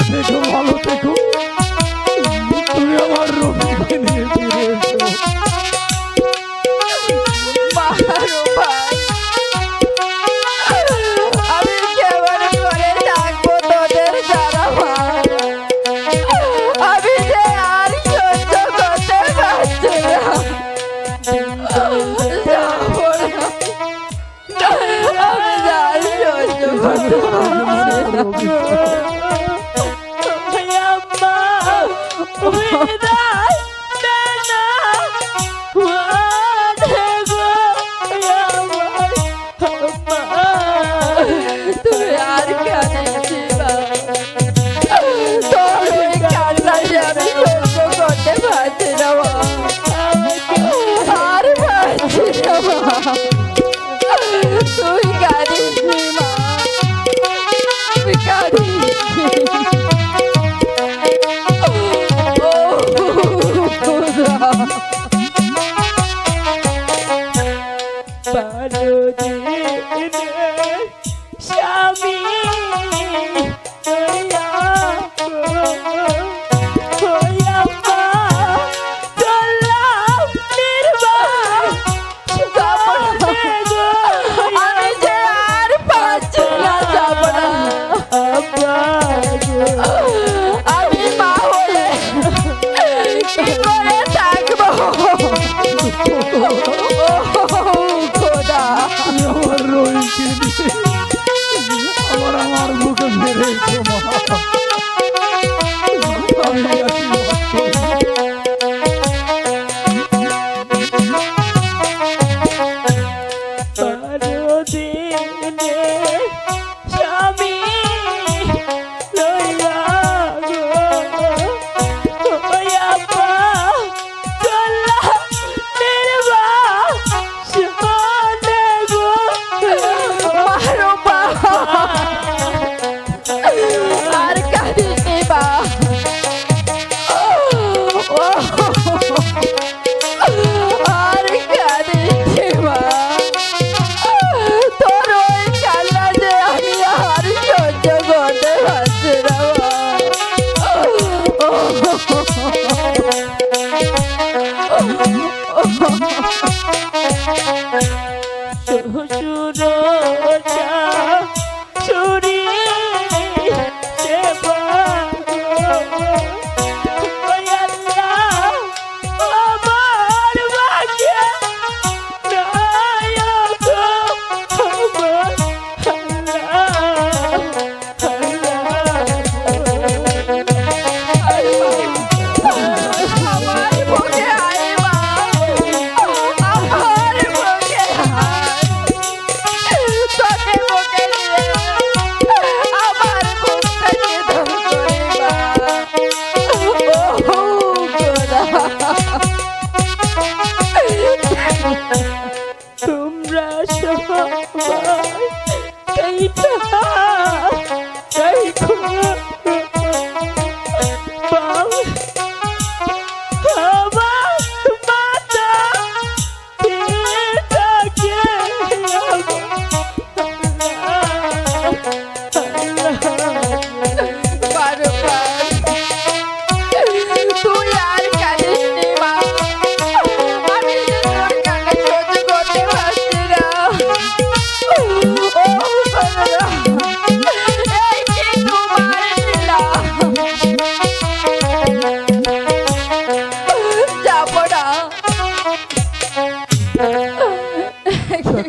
থেকো, ভালো থেকো। তুমি আমার রবিকে নিয়ে ফিরে এসো। আমি কেমন করে থাকবো তোদের ছাড়া মা? আমি যে আর সহ্য করতে পারছি না। যাবো না। আমি আর সহ্য করতে পারছি না। তুমি আর কাঁদছি মা? তোর ওই কান্নায় আমি সহ্য করতে পারছি না মা। আর পারছি না মা। তুই কাঁদিস নি মা, তুই কাঁদিস